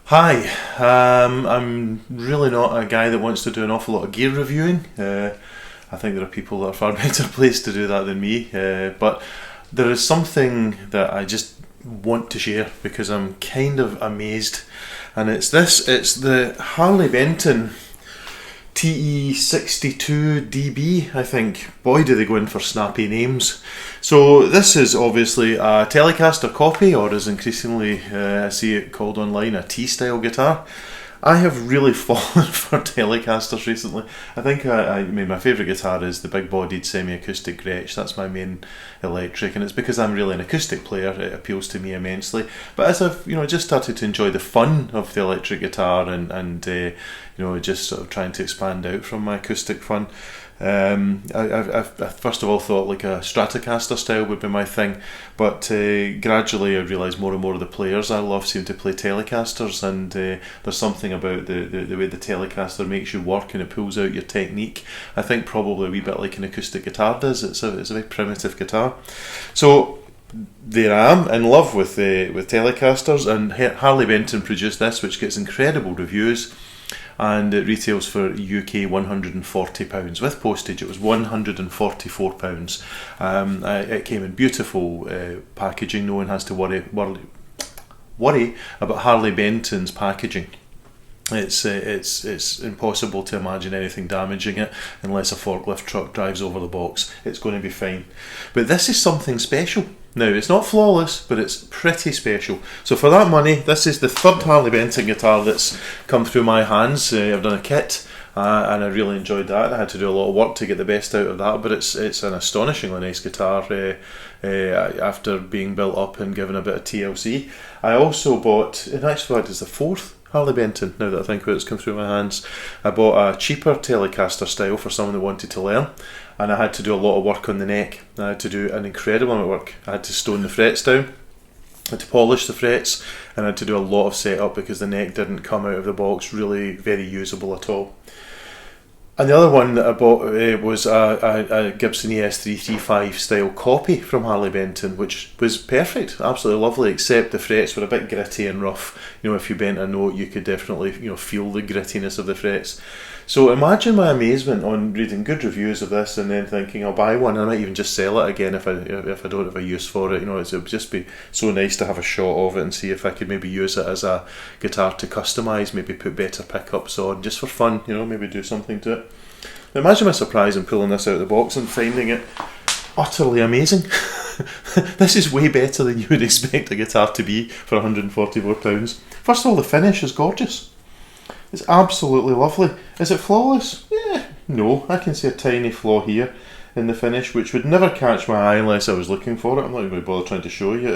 Hi, I'm really not a guy that wants to do an awful lot of gear reviewing. I think there are people that are far better placed to do that than me, but there is something that I just want to share because I'm kind of amazed, and it's the Harley Benton TE 62 DB, I think. Boy, do they go in for snappy names. So this is obviously a Telecaster copy, or as increasingly I see it called online, a T-style guitar. I have really fallen for Telecasters recently. I think my favourite guitar is the big-bodied semi-acoustic Gretsch. That's my main electric, and it's because I'm really an acoustic player. It appeals to me immensely. But as I've just started to enjoy the fun of the electric guitar and just sort of trying to expand out from my acoustic fun. I first of all thought like a Stratocaster style would be my thing, but gradually I realised more and more of the players I love seem to play Telecasters, and there's something about the way the Telecaster makes you work and it pulls out your technique. I think probably a wee bit like an acoustic guitar does. It's a very primitive guitar. So there I am, in love with Telecasters, and Harley Benton produced this, which gets incredible reviews. And it retails for UK £140 with postage. It was £144. It came in beautiful packaging. No one has to worry about Harley Benton's packaging. It's impossible to imagine anything damaging it unless a forklift truck drives over the box. It's going to be fine. But this is something special. Now, it's not flawless, but it's pretty special. So for that money, this is the third Harley Benton guitar that's come through my hands. I've done a kit, and I really enjoyed that. I had to do a lot of work to get the best out of that, but it's an astonishingly nice guitar after being built up and given a bit of TLC. I also bought, in actual fact, it's the fourth Harley Benton, now that I think about it, it's come through my hands. I bought a cheaper Telecaster style for someone that wanted to learn, and I had to do a lot of work on the neck. I had to do an incredible amount of work. I had to stone the frets down, I had to polish the frets, and I had to do a lot of setup because the neck didn't come out of the box really very usable at all. And the other one that I bought was a Gibson ES335 style copy from Harley Benton, which was perfect, absolutely lovely, except the frets were a bit gritty and rough. If you bent a note, you could definitely feel the grittiness of the frets. So imagine my amazement on reading good reviews of this and then thinking I'll buy one, and I might even just sell it again if I don't have a use for it. It would just be so nice to have a shot of it and see if I could maybe use it as a guitar to customise, maybe put better pickups on, just for fun, maybe do something to it. Now imagine my surprise in pulling this out of the box and finding it utterly amazing. This is way better than you would expect a guitar to be for £144. First of all, the finish is gorgeous. It's absolutely lovely. Is it flawless? Yeah, no. I can see a tiny flaw here in the finish, which would never catch my eye unless I was looking for it. I'm not even going to bother trying to show you.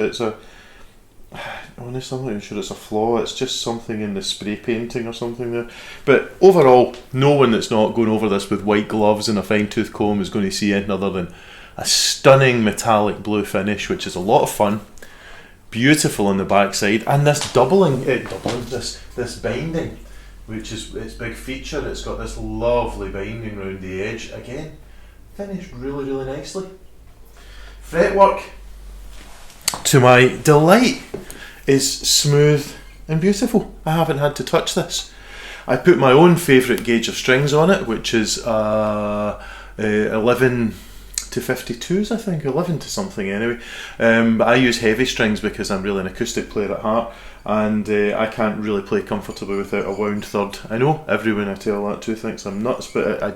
Honestly, I'm not even sure it's a flaw. It's just something in the spray painting or something there. But overall, no one that's not going over this with white gloves and a fine-tooth comb is going to see anything other than a stunning metallic blue finish, which is a lot of fun. Beautiful on the backside, and this this binding, which is its big feature. It's got this lovely binding around the edge. Again, finished really, really nicely. Fretwork, to my delight, is smooth and beautiful. I haven't had to touch this. I put my own favourite gauge of strings on it, which is 11 to 52s, I think, 11 to something anyway. But I use heavy strings because I'm really an acoustic player at heart, and I can't really play comfortably without a wound third. I know everyone I tell that to thinks I'm nuts, but I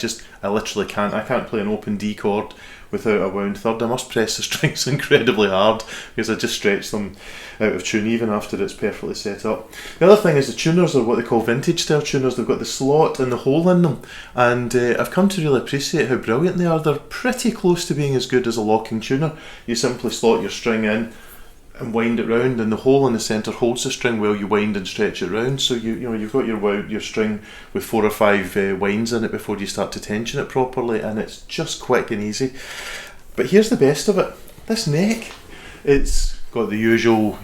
literally can't. I can't play an open D chord without a wound third. I must press the strings incredibly hard because I just stretch them out of tune even after it's perfectly set up. The other thing is the tuners are what they call vintage style tuners. They've got the slot and the hole in them, and I've come to really appreciate how brilliant they are. They're pretty close to being as good as a locking tuner. You simply slot your string in and wind it round, and the hole in the centre holds the string while you wind and stretch it round. So you've got your string with 4 or 5 winds in it before you start to tension it properly, and it's just quick and easy. But here's the best of it: this neck. It's got the usual,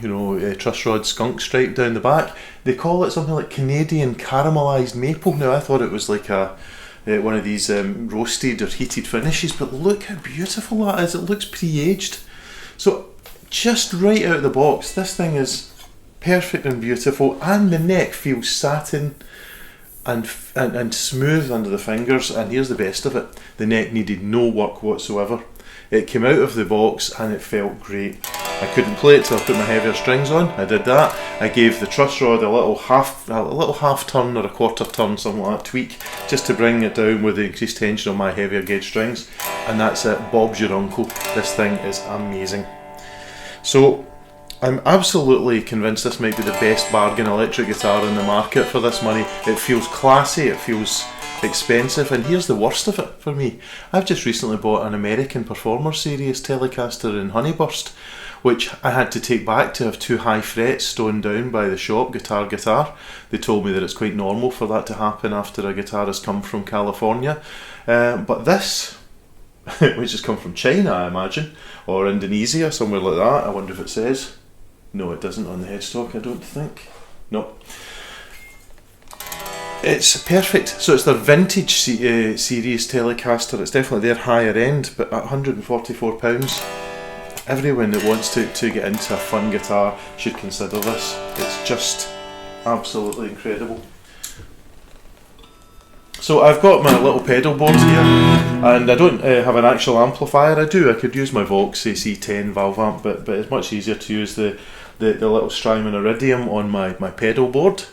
truss rod skunk stripe down the back. They call it something like Canadian caramelised maple. Now I thought it was like one of these roasted or heated finishes, but look how beautiful that is. It looks pre-aged. So just right out of the box, this thing is perfect and beautiful, and the neck feels satin and smooth under the fingers. And here's the best of it, the neck needed no work whatsoever. It came out of the box and it felt great. I couldn't play it till I put my heavier strings on. I did that. I gave the truss rod a little half turn or a quarter turn, something like that, tweak, just to bring it down with the increased tension on my heavier gauge strings. And that's it, Bob's your uncle. This thing is amazing. So I'm absolutely convinced this might be the best bargain electric guitar in the market for this money. It feels classy, it feels expensive, and here's the worst of it for me. I've just recently bought an American Performer Series Telecaster in Honeyburst, which I had to take back to have 2 high frets stoned down by the shop, Guitar. They told me that it's quite normal for that to happen after a guitar has come from California. But this, which has come from China, I imagine, or Indonesia, somewhere like that. I wonder if it says. No, it doesn't on the headstock, I don't think. No. It's perfect. So it's their vintage series Telecaster. It's definitely their higher end, but at £144, everyone that wants to get into a fun guitar should consider this. It's just absolutely incredible. So I've got my little pedal board here, and I don't have an actual amplifier. I could use my Vox AC10 valve amp, but it's much easier to use the little Strymon Iridium on my pedal board,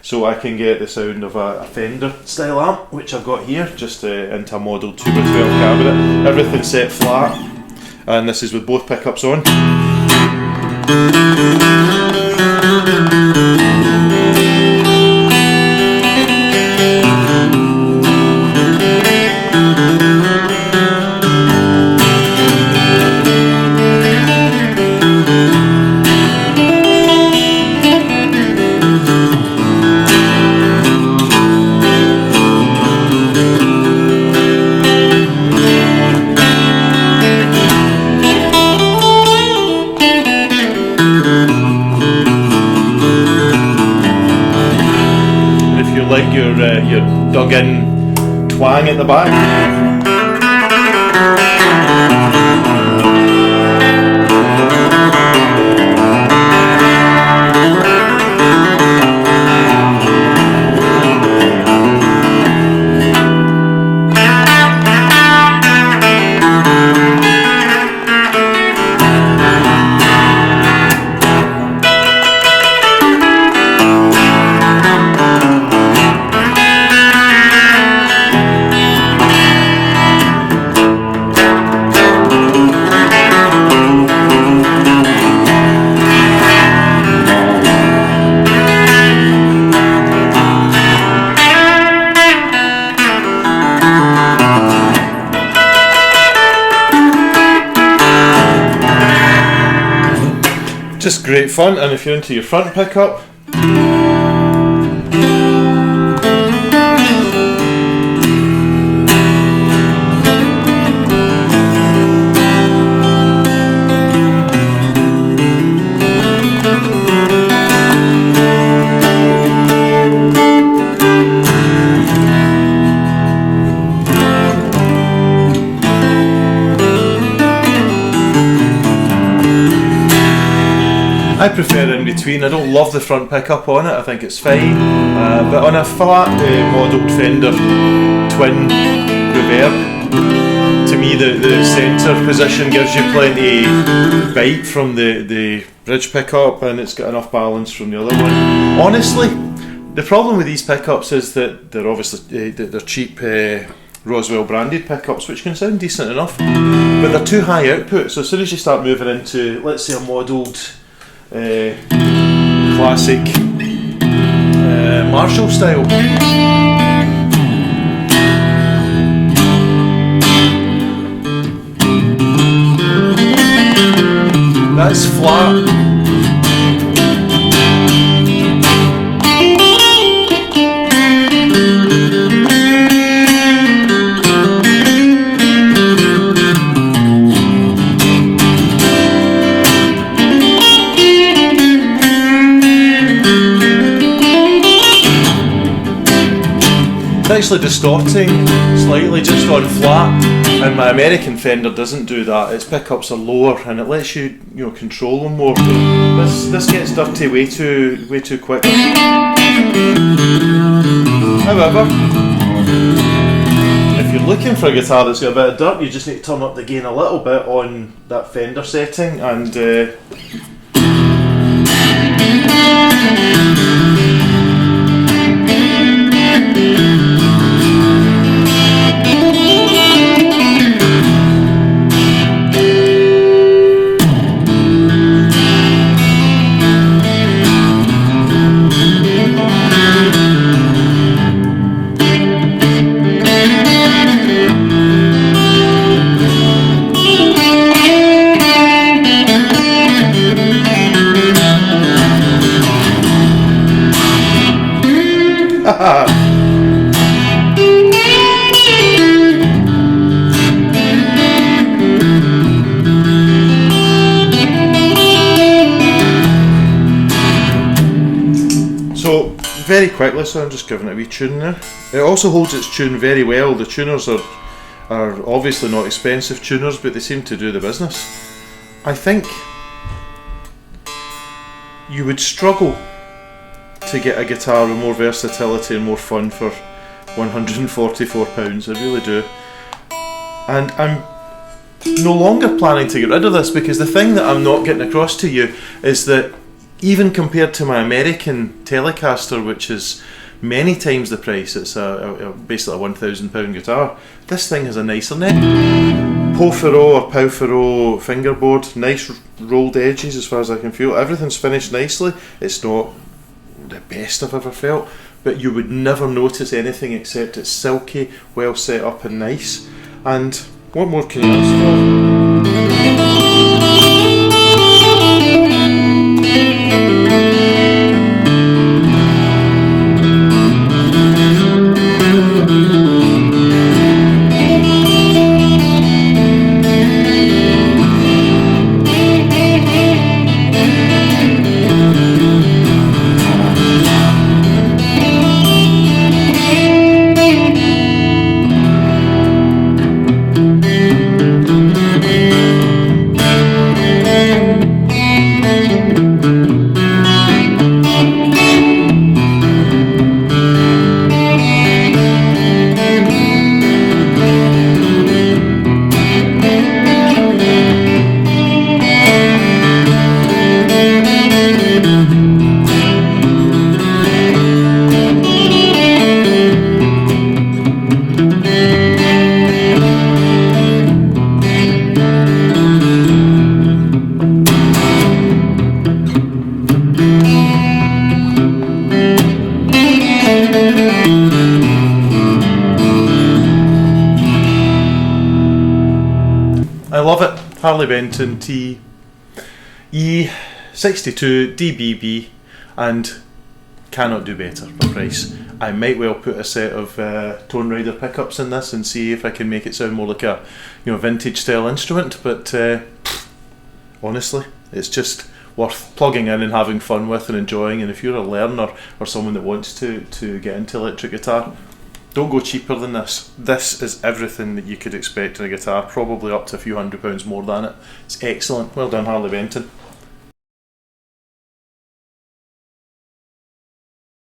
so I can get the sound of a Fender style amp, which I've got here, just into a model 2x12 cabinet. Everything's set flat, and this is with both pickups on. Like your dug-in twang at the back. Just great fun, and if you're into your front pickup, I prefer in between. I don't love the front pickup on it, I think it's fine, but on a flat modelled Fender twin reverb, to me the centre position gives you plenty bite from the bridge pickup, and it's got enough balance from the other one. Honestly, the problem with these pickups is that they're obviously they're cheap Roswell branded pickups, which can sound decent enough, but they're too high output. So as soon as you start moving into, let's say, a modelled classic Marshall style, that's flat. Actually distorting slightly just on flat, And my American Fender doesn't do that. Its pickups are lower and it lets you, control them more. This gets dirty way too quick. However, if you're looking for a guitar that's got a bit of dirt, you just need to turn up the gain a little bit on that Fender setting and So, very quickly, so I'm just giving it a wee tune there. It also holds its tune very well. The tuners are obviously not expensive tuners, but they seem to do the business. I think you would struggle to get a guitar with more versatility and more fun for £144, I really do. And I'm no longer planning to get rid of this, because the thing that I'm not getting across to you is that even compared to my American Telecaster, which is many times the price, it's basically a £1,000 guitar, this thing has a nicer neck. Pau-Ferrot or Pau-Ferrot fingerboard, nice rolled edges as far as I can feel. Everything's finished nicely. It's not the best I've ever felt, but you would never notice anything except it's silky, well set up and nice. And what more can you ask for? I love it. Harley Benton TE 62 DBB, and cannot do better for price. I might well put a set of Tone Rider pickups in this and see if I can make it sound more like a vintage style instrument, but honestly, it's just worth plugging in and having fun with and enjoying. And if you're a learner or someone that wants to get into electric guitar, don't go cheaper than this. This is everything that you could expect in a guitar, probably up to a few £100s more than it. It's excellent. Well done, Harley Benton.